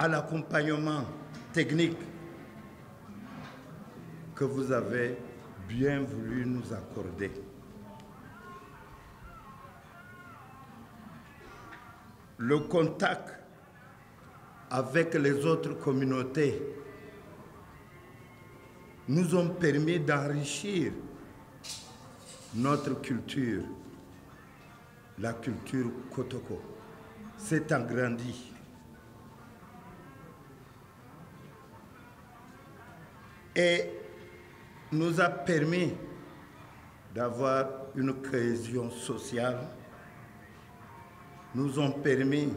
à l'accompagnement technique que vous avez bien voulu nous accorder. le contact avec les autres communautés nous ont permis d'enrichir notre culture, la culture Kotoko. S'est agrandie. Et nous a permis d'avoir une cohésion sociale, nous ont permis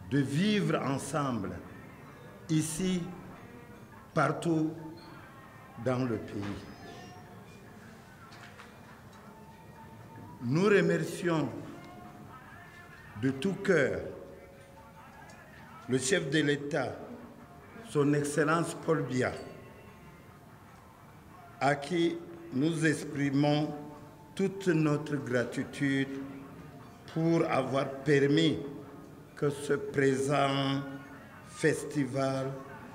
de vivre ensemble, ici, partout dans le pays. Nous remercions de tout cœur le chef de l'État, son Excellence Paul Biya, à qui nous exprimons toute notre gratitude pour avoir permis que ce présent festival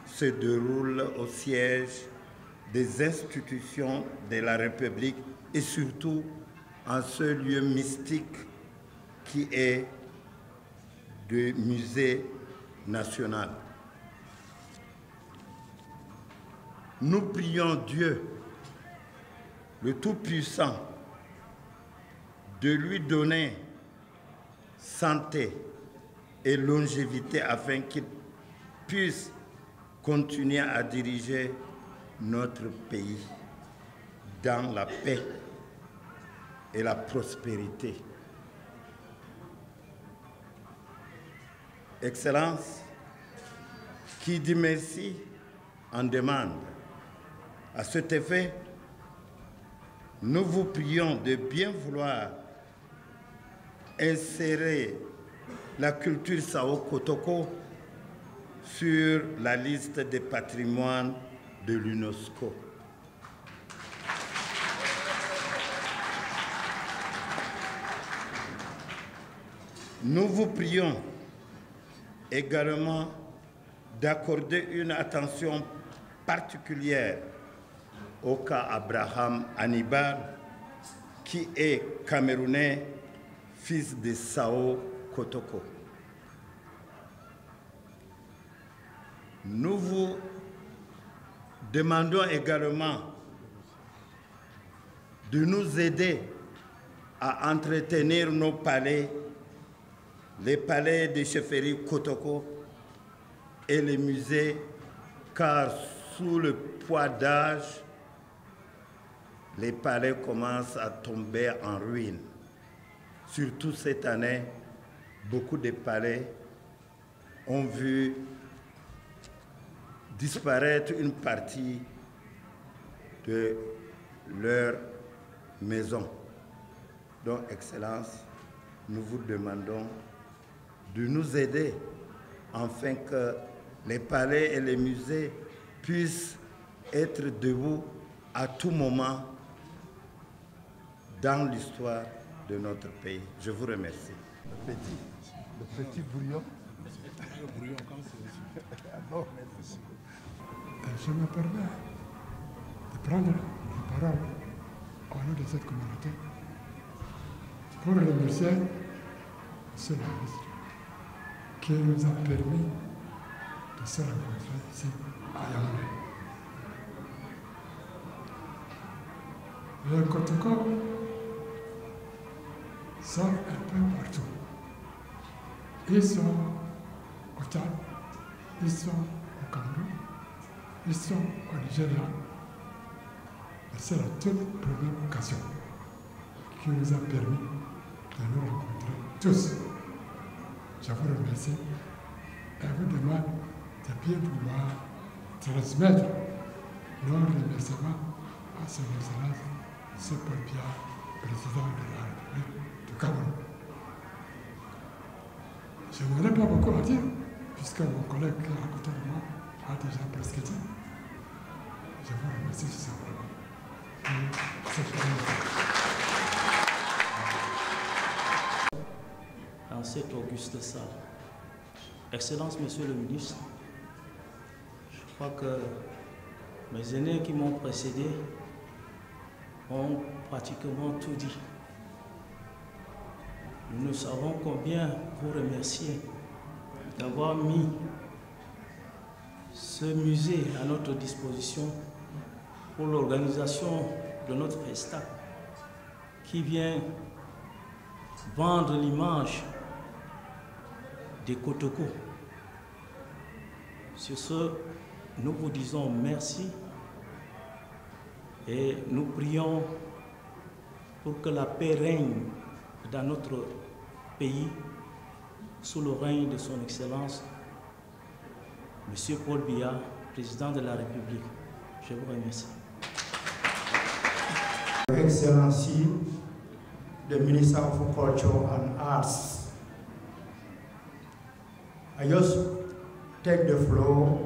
se déroule au siège des institutions de la République et surtout en ce lieu mystique qui est le musée national. Nous prions Dieu, le Tout-Puissant, de lui donner santé et longévité afin qu'il puisse continuer à diriger notre pays dans la paix et la prospérité. Excellence, qui dit merci en demande. À cet effet, nous vous prions de bien vouloir insérer la culture Sao Kotoko sur la liste des patrimoines de l'UNESCO. Nous vous prions également d'accorder une attention particulière au cas Abraham Hannibal, qui est camerounais, fils de Sao Kotoko. Nous vous demandons également de nous aider à entretenir nos palais, les palais de chefferie Kotoko et les musées, car sous le poids d'âge, les palais commencent à tomber en ruine. Surtout cette année, beaucoup de palais ont vu disparaître une partie de leur maison. Donc, Excellence, nous vous demandons de nous aider afin que les palais et les musées puissent être debout à tout moment dans l'histoire de notre pays. Je vous remercie. Le petit brouillon. Le brouillon comme c'est. Je me permets de prendre la parole au nom de cette communauté pour remercier M. le ministre qui nous a permis de se rencontrer ici à Yaoundé. Les Kotoko sont un peu partout. Ils sont au Tchad, ils sont au Cameroun, ils sont au Nigeria. C'est la toute première occasion qui nous a permis de nous rencontrer tous. Je vous remercie et vous demande de bien vouloir transmettre nos remerciements à son Excellence, M. Paul Biya, président de la République du Cameroun. Je n'aurais pas beaucoup à dire, puisque mon collègue qui est à côté de moi a déjà presque dit. Je vous remercie simplement. En cette auguste salle. Excellence, Monsieur le ministre, je crois que mes aînés qui m'ont précédé ont pratiquement tout dit. nous savons combien vous remercier d'avoir mis ce musée à notre disposition pour l'organisation de notre festa qui vient vendre l'image des Kotoko. Sur ce, nous vous disons merci et nous prions pour que la paix règne dans notre pays sous le règne de son Excellence, M. Paul Biya, président de la République. Je vous remercie. Excellency, the Minister of Culture and Arts, I just take the floor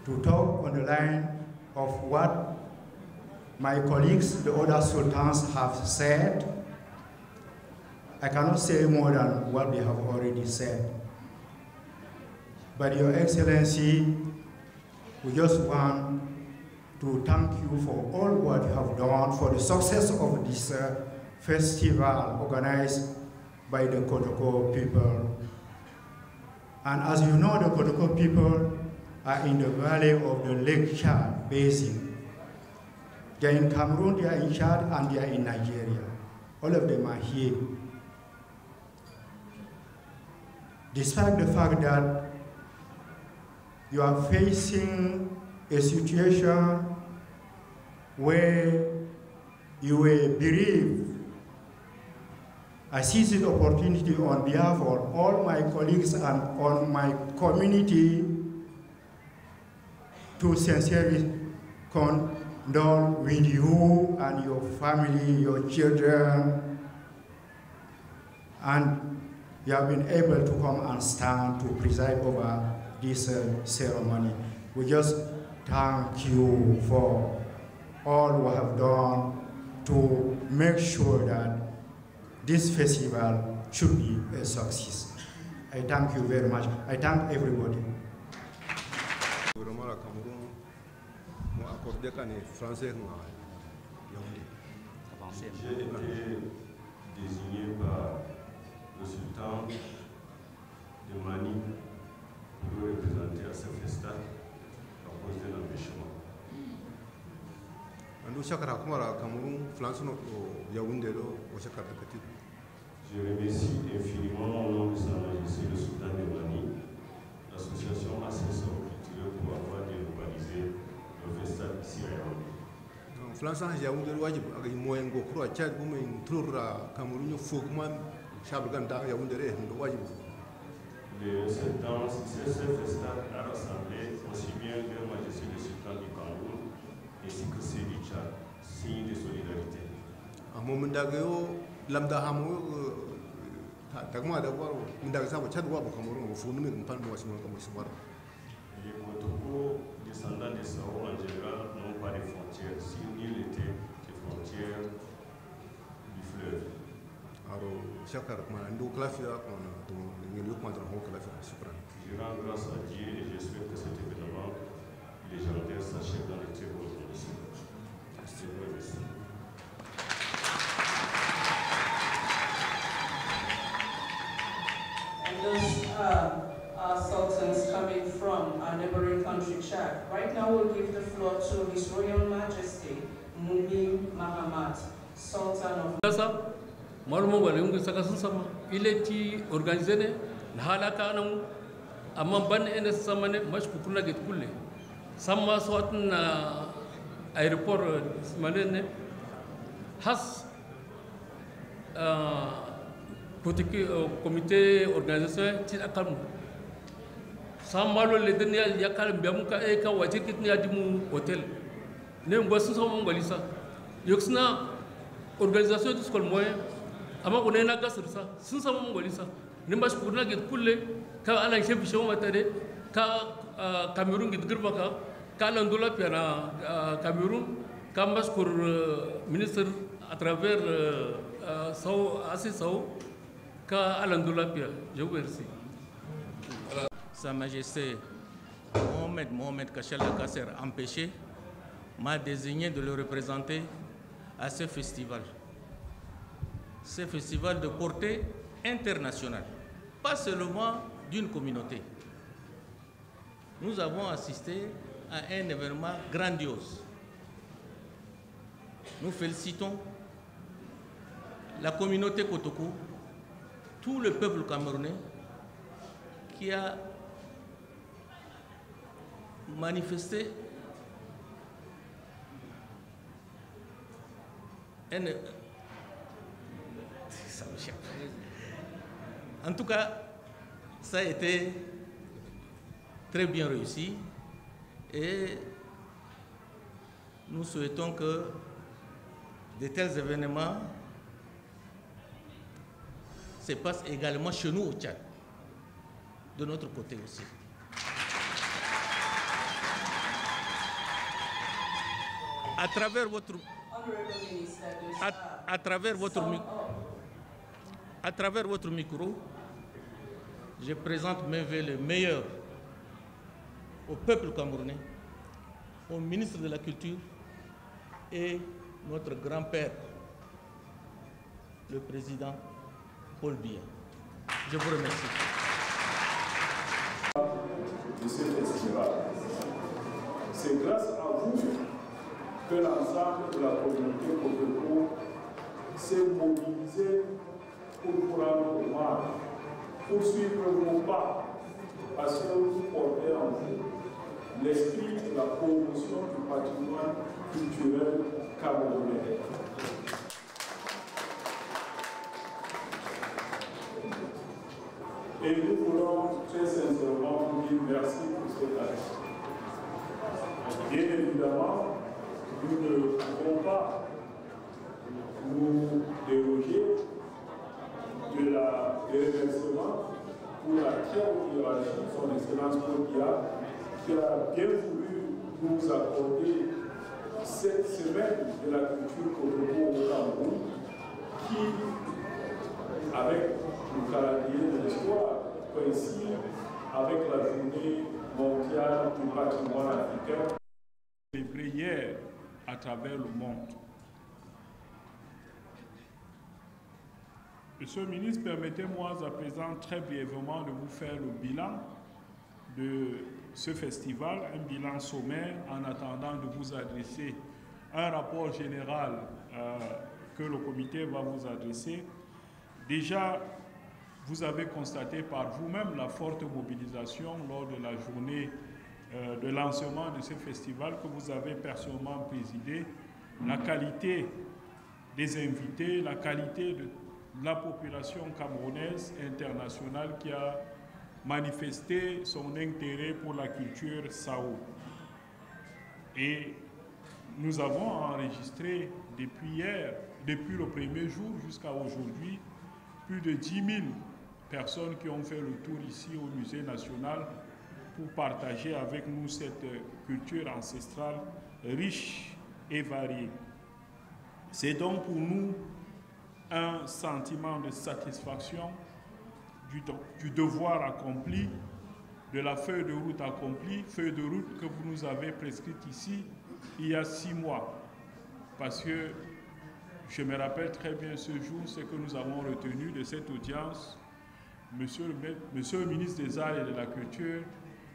to talk on the line of what my colleagues, the other sultans, have said. I cannot say more than what they have already said. But Your Excellency, we just want to thank you for all what you have done for the success of this festival organized by the Kotoko people. And as you know, the Kotoko people are in the valley of the Lake Chad Basin. They are in Cameroon, they are in Chad, and they are in Nigeria. All of them are here. Despite the fact that you are facing a situation where you were bereaved, I seize the opportunity on behalf of all my colleagues and on my community to sincerely condole with you and your family, your children, and you have been able to come and stand to preside over this ceremony. We just thank you for all you have done to make sure that this festival should be a success. I thank you very much. I thank everybody. J'ai été désigné par le sultan de Mani pour le représenter à ce festa à cause de l'empêchement. Je remercie infiniment au nom de Sa Majesté le sultan de Mani, l'association Assessor culturelle pour avoir délocalisé le festa ici à Yaoundé. Cette danse, ce festa a rassemblé aussi bien Leur Majesté le sultan du Cameroun ainsi que ceux du Tchad, signe de solidarité. Les Kotoko, descendants de Sao en général, n'ont pas de frontières, si nul n'était que frontières du fleuve. Je rends grâce à Dieu et je souhaite que cet événement légendaire s'achève dans de très bonnes conditions. Je vous remercie. And those are sultans coming from our neighboring country, Chad. Right now we'll give the floor to His Royal Majesty, Mubin Mahamat, Sultan of... Malumo walungu sakasun sama ileti organizene halaka namu amma ban ene samane mashku kuna get kulle samma sawatna airport manene has kotiki comité organisation ti akam samalo le denia yakal biamu ka e ka wajir kitni adimu hotel ne mbosu sama ngolisa yoksna organisation du skol moyen amma ko ne na gasar sa sun samu mongolisa ne ba shi kurna gid kulle ka ala shefi shawo matare ka Cameroun gid girba ka landola piana Cameroun ka maskur ministre à travers Sao assez Sao ka landola pia. Je vous remercie. Sa Majesté Mohamed Kachel Kasser, empêché, m'a désigné de le représenter à ce festival. ce festival de portée internationale, pas seulement d'une communauté. Nous avons assisté à un événement grandiose. Nous félicitons la communauté Kotoko, tout le peuple camerounais qui a manifesté ça m'échappe. En tout cas, ça a été très bien réussi et nous souhaitons que de tels événements se passent également chez nous au Tchad, de notre côté aussi. À travers votre micro, je présente mes vœux les meilleurs au peuple camerounais, au ministre de la Culture et notre grand-père, le président Paul Biya. Je vous remercie. De ce festival. C'est grâce à vous que l'ensemble de la communauté Kotoko s'est mobilisé pour rendre hommage, pour suivre vos pas, parce que vous portez en vous l'esprit de la promotion du patrimoine culturel camerounais. Et nous voulons très sincèrement vous dire merci pour cette année. Bien évidemment, nous ne pouvons pas nous déroger de remerciement pour la très haute hiérarchie, son Excellence Paul Biya, qui a bien voulu nous accorder cette semaine de la culture Kotoko au Cameroun, qui, avec le calendrier de l'histoire, coïncide avec la journée mondiale du patrimoine africain. Célébrée hier à travers le monde. Monsieur le ministre, permettez-moi à présent très brièvement de vous faire le bilan de ce festival, un bilan sommaire en attendant de vous adresser un rapport général que le comité va vous adresser. Déjà, vous avez constaté par vous-même la forte mobilisation lors de la journée de lancement de ce festival que vous avez personnellement présidé, la qualité des invités, la qualité de la population camerounaise internationale qui a manifesté son intérêt pour la culture Sao. Et nous avons enregistré depuis hier, depuis le premier jour jusqu'à aujourd'hui, plus de 10 000 personnes qui ont fait le tour ici au Musée national pour partager avec nous cette culture ancestrale riche et variée. C'est donc pour nous un sentiment de satisfaction du devoir accompli, de la feuille de route accomplie, feuille de route que vous nous avez prescrite ici il y a 6 mois. Parce que je me rappelle très bien ce jour, ce que nous avons retenu de cette audience. Monsieur le ministre des Arts et de la Culture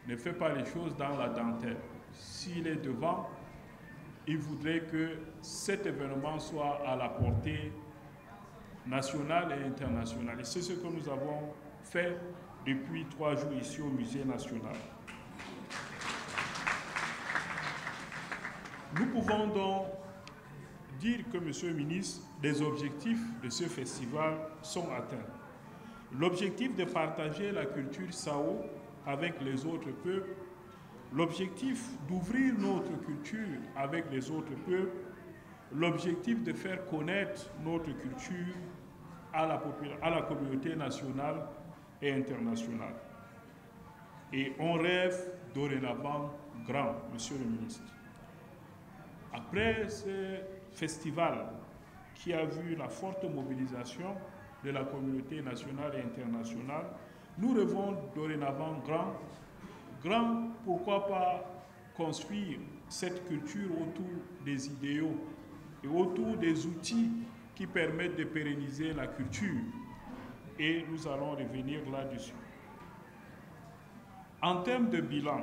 ne fait pas les choses dans la dentelle. S'il est devant, il voudrait que cet événement soit à la portée nationale et internationale. Et c'est ce que nous avons fait depuis 3 jours ici au Musée national. Nous pouvons donc dire que, Monsieur le ministre, les objectifs de ce festival sont atteints. L'objectif de partager la culture Sao avec les autres peuples, l'objectif d'ouvrir notre culture avec les autres peuples, l'objectif de faire connaître notre culture à la communauté nationale et internationale. Et on rêve dorénavant grand, Monsieur le ministre. Après ce festival qui a vu la forte mobilisation de la communauté nationale et internationale, nous rêvons dorénavant grand. Grand, pourquoi pas construire cette culture autour des idéaux et autour des outils qui permettent de pérenniser la culture. Et nous allons revenir là-dessus. En termes de bilan,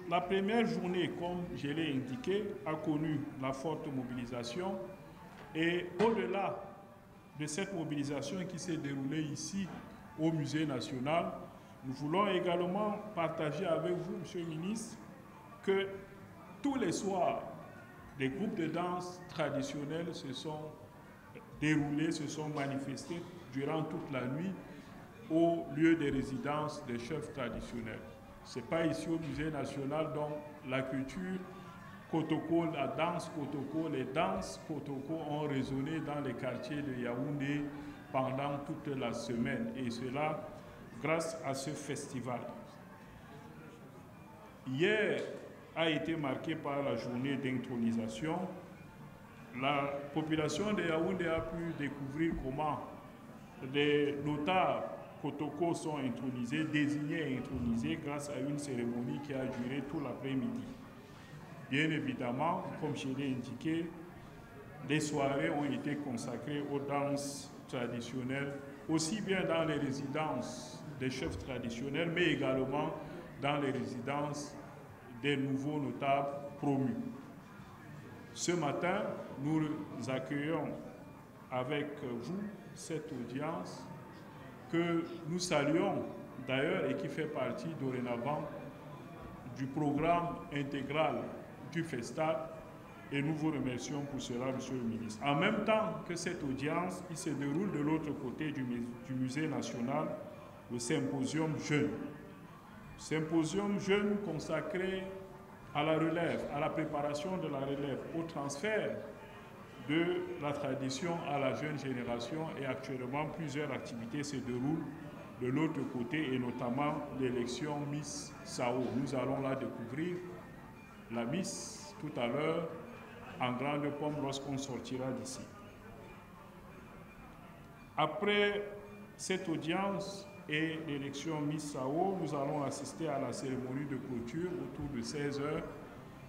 la première journée, comme je l'ai indiqué, a connu la forte mobilisation. Et au-delà de cette mobilisation qui s'est déroulée ici au Musée national, nous voulons également partager avec vous, Monsieur le ministre, que tous les soirs, des groupes de danse traditionnels se sont déroulés, se sont manifestés durant toute la nuit au lieu de résidence des chefs traditionnels. Ce n'est pas ici au Musée national, donc la culture Kotoko, la danse Kotoko, les danses Kotoko ont résonné dans les quartiers de Yaoundé pendant toute la semaine, et cela grâce à ce festival. Hier a été marqué par la journée d'intronisation. La population de Yaoundé a pu découvrir comment les notables Kotoko sont intronisés, désignés et intronisés grâce à une cérémonie qui a duré tout l'après-midi. Bien évidemment, comme je l'ai indiqué, les soirées ont été consacrées aux danses traditionnelles, aussi bien dans les résidences des chefs traditionnels, mais également dans les résidences des nouveaux notables promus. Ce matin, nous accueillons avec vous cette audience que nous saluons d'ailleurs et qui fait partie dorénavant du programme intégral du FESTAD, et nous vous remercions pour cela, Monsieur le ministre. En même temps que cette audience, il se déroule de l'autre côté du Musée national le symposium jeune. Symposium jeune consacré à la relève, à la préparation de la relève, au transfert de la tradition à la jeune génération, et actuellement plusieurs activités se déroulent de l'autre côté, et notamment l'élection Miss Sao. Nous allons la découvrir, la Miss, tout à l'heure, en grande pompe lorsqu'on sortira d'ici. Après cette audience et l'élection Miss Sao, nous allons assister à la cérémonie de clôture autour de 16 h.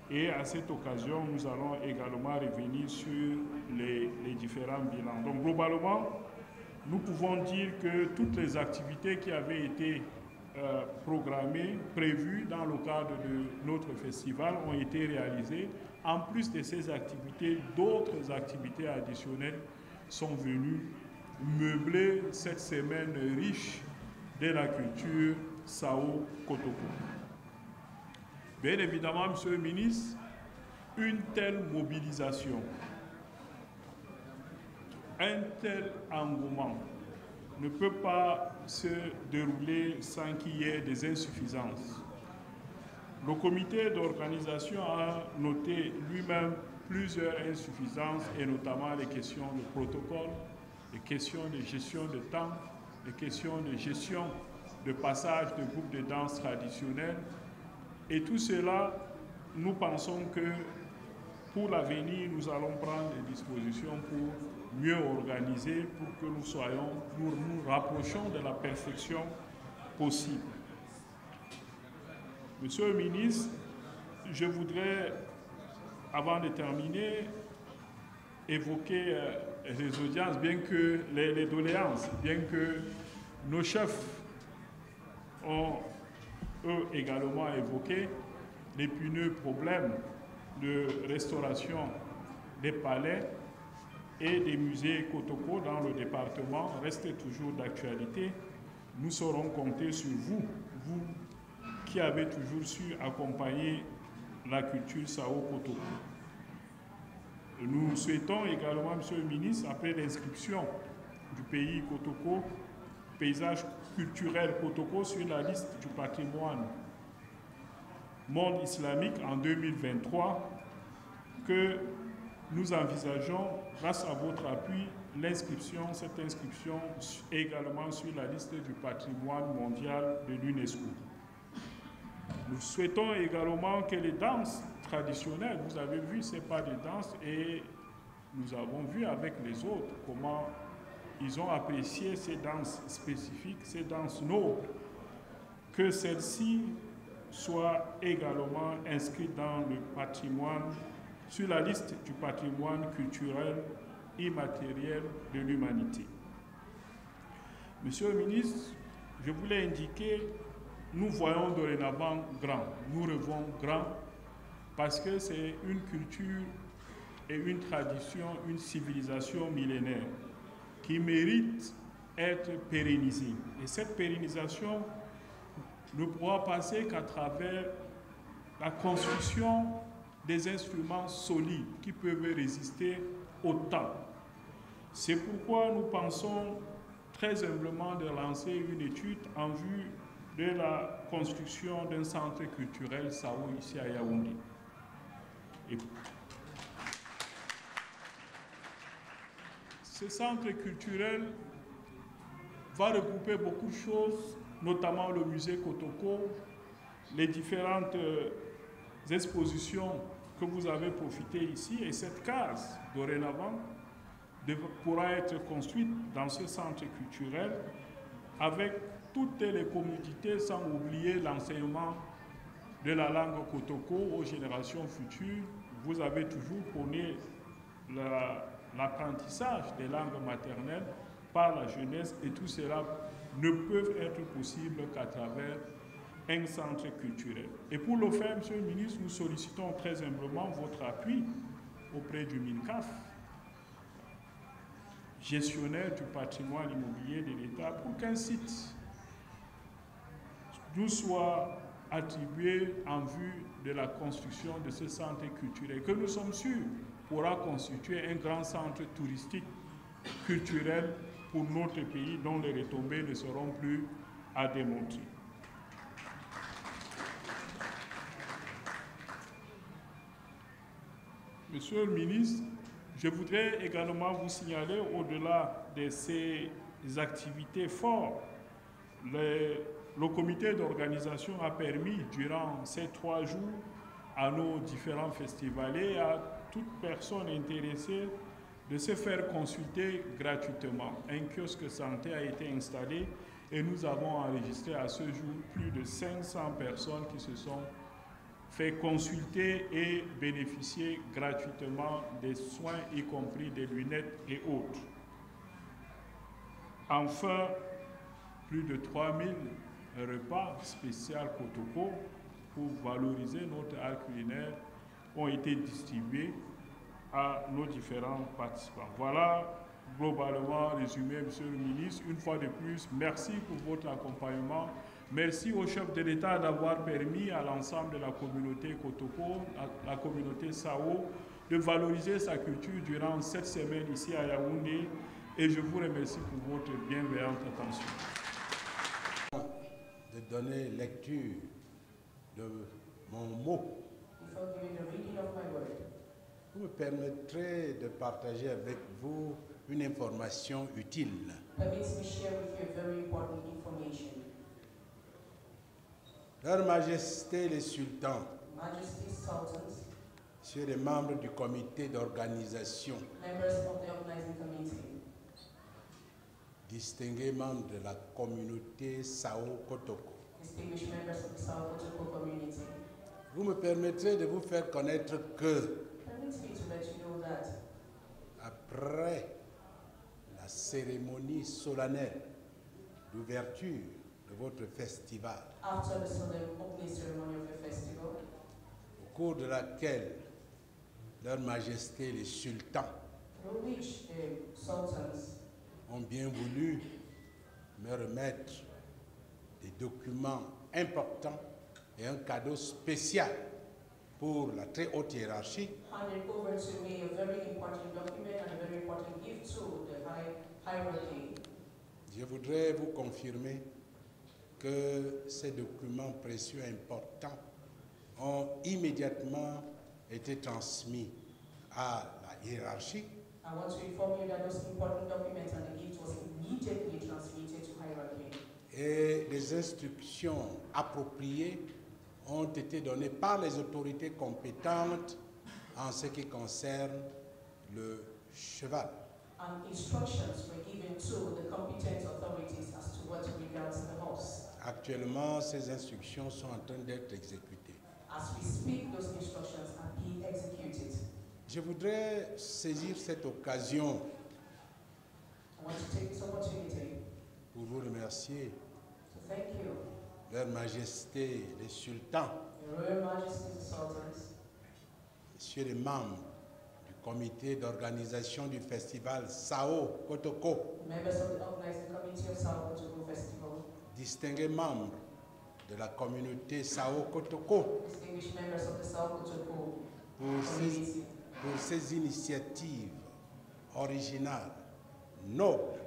Et à cette occasion, nous allons également revenir sur les différents bilans. Donc globalement, nous pouvons dire que toutes les activités qui avaient été programmées, prévues dans le cadre de notre festival ont été réalisées. En plus de ces activités, d'autres activités additionnelles sont venues meubler cette semaine riche de la culture Sao Kotoko. Bien évidemment, Monsieur le ministre, une telle mobilisation, un tel engouement ne peut pas se dérouler sans qu'il y ait des insuffisances. Le comité d'organisation a noté lui-même plusieurs insuffisances, et notamment les questions de protocole, les questions de gestion de temps, les questions de gestion de passage de groupes de danse traditionnels. Et tout cela, nous pensons que pour l'avenir, nous allons prendre des dispositions pour mieux organiser, pour que nous nous rapprochions de la perfection possible. Monsieur le ministre, je voudrais, avant de terminer, évoquer les audiences, bien que les doléances, bien que nos chefs ont eux également évoqué l'épineux problème de restauration des palais et des musées Kotoko dans le département reste toujours d'actualité. Nous saurons compter sur vous, vous qui avez toujours su accompagner la culture Sao Kotoko. Nous souhaitons également, Monsieur le ministre, après l'inscription du pays Kotoko, paysage culturel Kotoko sur la liste du patrimoine monde islamique en 2023, que nous envisageons, grâce à votre appui, cette inscription également sur la liste du patrimoine mondial de l'UNESCO. Nous souhaitons également que les danses traditionnelles, vous avez vu, ce n'est pas des danses, et nous avons vu avec les autres comment ils ont apprécié ces danses spécifiques, ces danses nobles, que celles-ci soient également inscrites dans le patrimoine, sur la liste du patrimoine culturel immatériel de l'humanité. Monsieur le ministre, je voulais indiquer, nous voyons dorénavant grand, nous rêvons grand, parce que c'est une culture et une tradition, une civilisation millénaire qui mérite être pérennisée. Et cette pérennisation ne pourra passer qu'à travers la construction des instruments solides qui peuvent résister au temps. C'est pourquoi nous pensons très humblement de lancer une étude en vue de la construction d'un centre culturel SAO ici à Yaoundé. Et ce centre culturel va regrouper beaucoup de choses, notamment le musée Kotoko, les différentes expositions que vous avez profité ici, et cette case, dorénavant, pourra être construite dans ce centre culturel avec toutes les commodités, sans oublier l'enseignement de la langue Kotoko aux générations futures. Vous avez toujours prôné l'apprentissage des langues maternelles par la jeunesse, et tout cela ne peut être possible qu'à travers un centre culturel. Et pour le faire, Monsieur le ministre, nous sollicitons très humblement votre appui auprès du MINCAF, gestionnaire du patrimoine immobilier de l'État, pour qu'un site nous soit attribué en vue de la construction de ce centre culturel, que nous sommes sûrs pourra constituer un grand centre touristique culturel pour notre pays, dont les retombées ne seront plus à démontrer. Monsieur le ministre, je voudrais également vous signaler, au-delà de ces activités fortes, le comité d'organisation a permis, durant ces 3 jours, à nos différents festivaliers, à toute personne intéressée, de se faire consulter gratuitement. Un kiosque santé a été installé et nous avons enregistré à ce jour plus de 500 personnes qui se sont fait consulter et bénéficier gratuitement des soins, y compris des lunettes et autres. Enfin, plus de 3000 repas spéciaux Kotoko pour valoriser notre art culinaire ont été distribués à nos différents participants. Voilà globalement résumé, Monsieur le ministre. Une fois de plus, merci pour votre accompagnement. Merci au chef de l'État d'avoir permis à l'ensemble de la communauté Kotoko, à la communauté SAO, de valoriser sa culture durant cette semaine ici à Yaoundé. Et je vous remercie pour votre bienveillante attention. De donner lecture de mon mot. Vous me permettrez de partager avec vous une information utile. Leur Majesté les sultans, Messieurs les membres du comité d'organisation, distingués membres de la communauté Sao Kotoko, vous me permettrez de vous faire connaître que après la cérémonie solennelle d'ouverture de votre festival, au cours de laquelle Leur Majesté les sultans ont bien voulu me remettre des documents importants et un cadeau spécial pour la très haute hiérarchie. Je voudrais vous confirmer que ces documents précieux et importants ont immédiatement été transmis à la hiérarchie. I want to inform you that those important documents and the gift was immediately transmitted to hierarchy. Et les instructions appropriées ont été données par les autorités compétentes en ce qui concerne le cheval. And instructions were given to the competent authorities as to what regards the horse. Actuellement, ces instructions sont en train d'être exécutées. As we speak, those instructions are being executed. Je voudrais saisir cette occasion I want to take this opportunity pour vous remercier, to thank you, Leur Majesté, les sultans, Your Royal Majesty the Sultans, messieurs les membres du comité d'organisation du festival Sao Kotoko, members of the organizing committee of Sao Kotoko Festival, distingués membres de la communauté Sao Kotoko, distinguished members of the Sao Kotoko pour community, ces initiatives originales, nobles,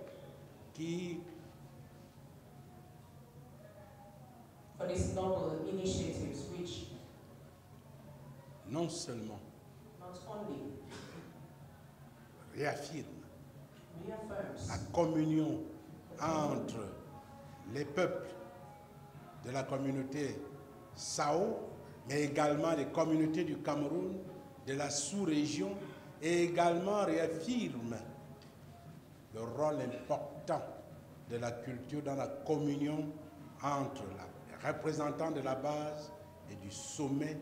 qui for these noble initiatives which non seulement not only réaffirment reaffirms la communion entre les peuples de la communauté Sao, mais également les communautés du Cameroun, de la sous-région, et également réaffirme le rôle important de la culture dans la communion entre les représentants de la base et du sommet,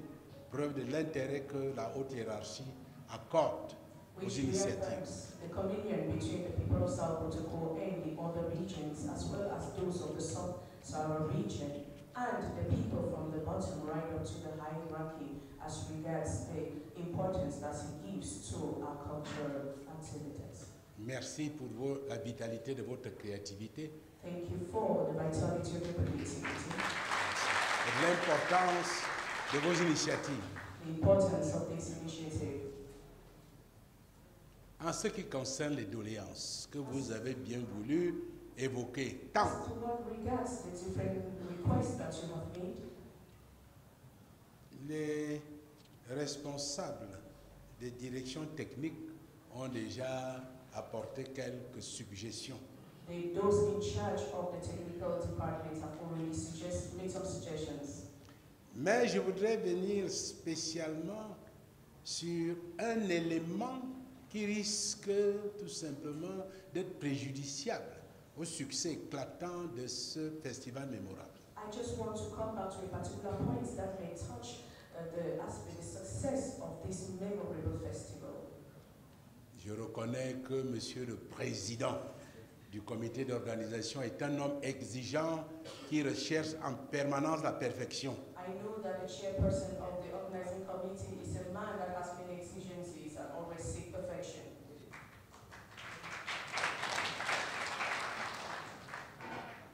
preuve de l'intérêt que la haute hiérarchie accorde aux which initiatives. reaffirms the communion between the people of Sao Kotoko and the other regions, as well as those of the Sub-Saharan region, and the people from the bottom right up to the hierarchy as regards the importance that it gives to our cultural activities. Merci pour la vitalité de votre créativité Thank you for the vitality of your creativity, et l'importance de vos initiatives. the importance of this initiative. En ce qui concerne les doléances que vous avez bien voulu évoquer, tant As to what regards the different requests that you have made, les responsables des directions techniques ont déjà apporté quelques suggestions. those in charge of the technical department have already made some suggestions. Mais je voudrais venir spécialement sur un élément qui risque tout simplement d'être préjudiciable au succès éclatant de ce festival mémorable. I just want to come back to a particular point that may touch the success of this memorable festival. Je reconnais que Monsieur le Président du comité d'organisation est un homme exigeant qui recherche en permanence la perfection. I know that the chairperson of the organizing committee is a man that has many exigencies and always seek perfection.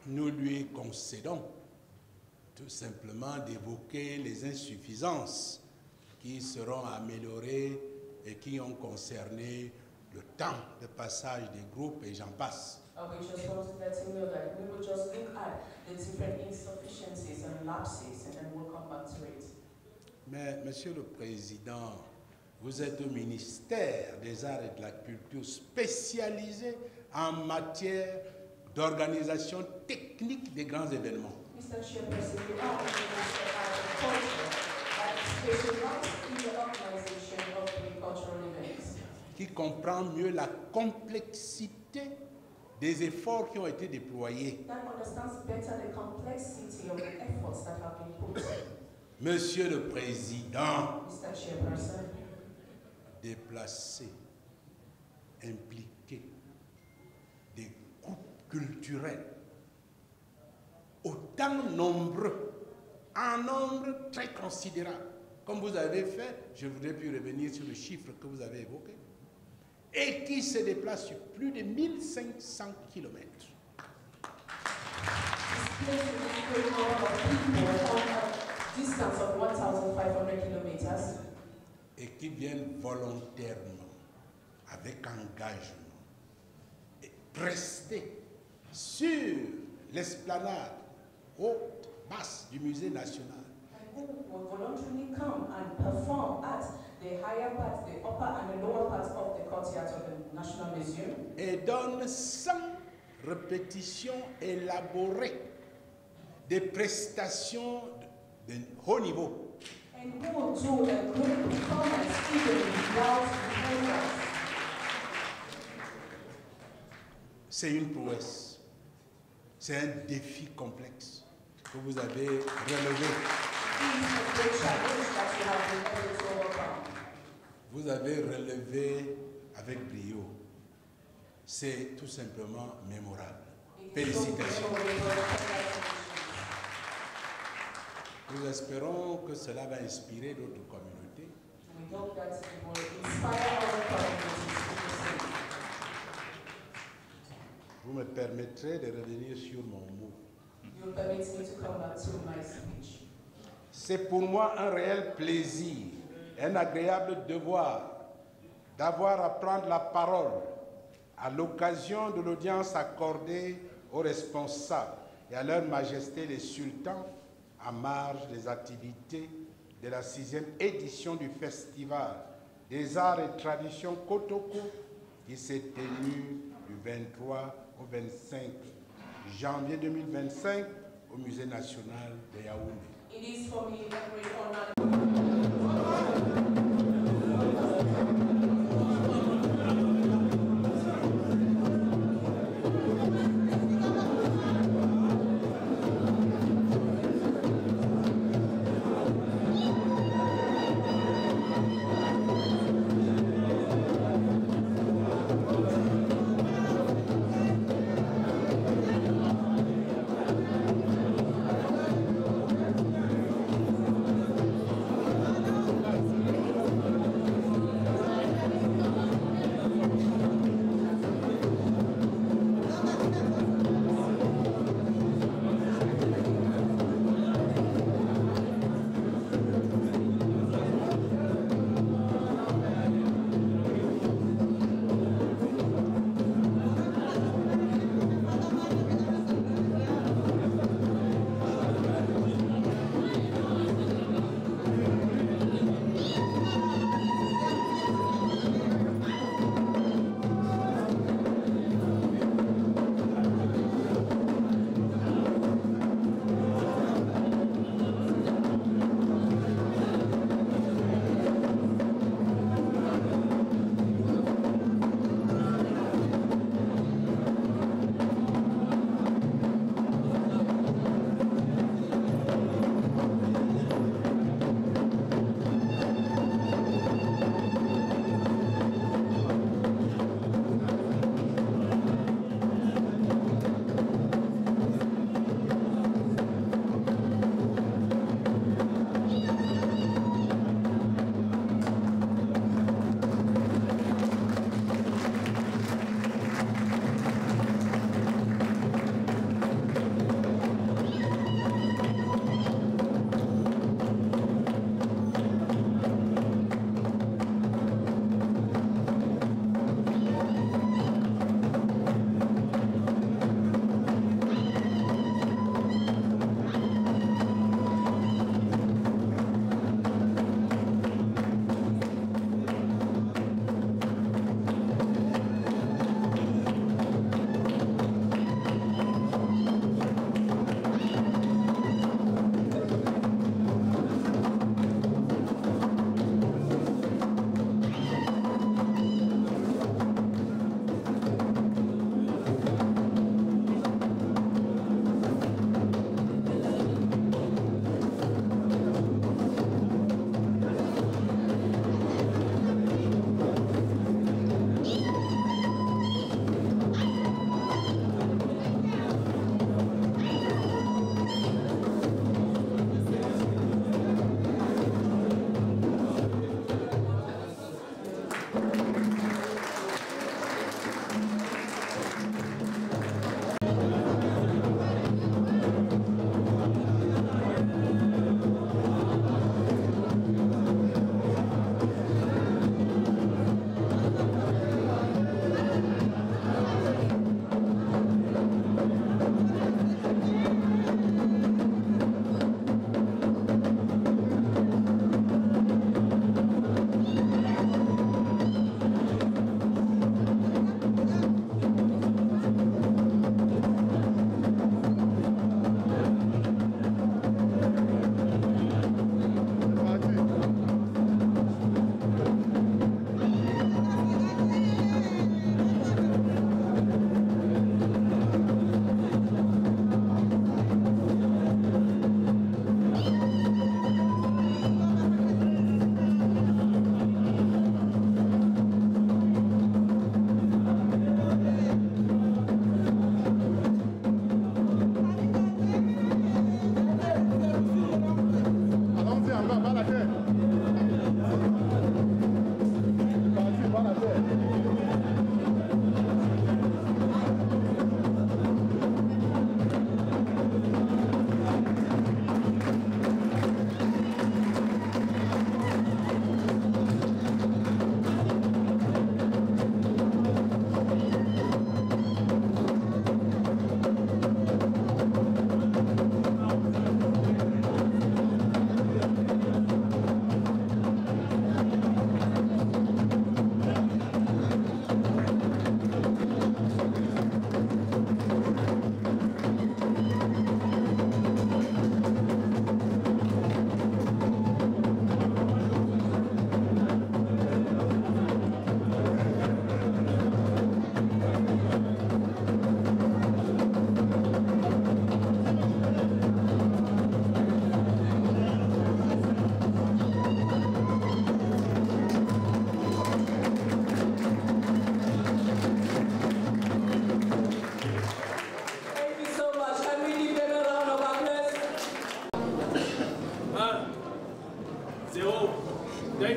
Nous lui concédons tout simplement d'évoquer les insuffisances qui seront améliorées et qui ont concerné le temps de passage des groupes et j'en passe. We just want to let him know that we will just look at the different insufficiencies and lapses and then we'll come back to it. Mais, Monsieur le Président, vous êtes au ministère des Arts et de la Culture spécialisé en matière d'organisation technique des grands événements. Mr. Chairperson, you are the Minister of Culture that specializes in the organization of the cultural events, qui comprend mieux la complexité des efforts qui ont été déployés. that understands better the complexity of the efforts that have been put. Monsieur le Président, Mr. Chairperson, déplacer, impliquer des groupes culturels autant nombreux, en nombre très considérable, comme vous avez fait, je voudrais plus revenir sur le chiffre que vous avez évoqué, et qui se déplacent sur plus de 1500 kilomètres. distance of 1,500 kilometers, Et qui viennent volontairement, avec engagement, et rester sur l'esplanade haute, basse du musée national. who will voluntarily come and perform at the higher part, the upper and the lower parts of the courtyard of the National Museum, Et donne sans répétition élaborée des prestations de haut niveau. and who will do a great performance even without rehearsals. C'est une prouesse, c'est un défi complexe que vous avez relevé. This is a great challenge that you have been able to overcome. Vous avez relevé avec brio, c'est tout simplement mémorable. Félicitations. Nous espérons que cela va inspirer d'autres communautés. Vous me permettrez de revenir sur mon mot. C'est pour moi un réel plaisir, un agréable devoir d'avoir à prendre la parole à l'occasion de l'audience accordée aux responsables et à leur majesté les sultans à marge des activités de la 6e édition du Festival des Arts et Traditions Kotoko qui s'est tenu du 23 au 25 janvier 2025 au Musée national de Yaoundé. It is for me a great honor.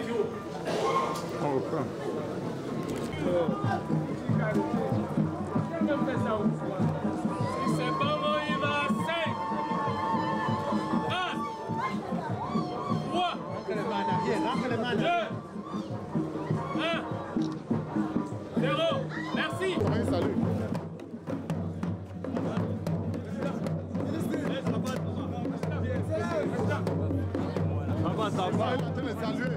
On reprend. C'est bon, on y va. 5, 1, 3, 2, 1, 0. Merci. Salut. Ça va.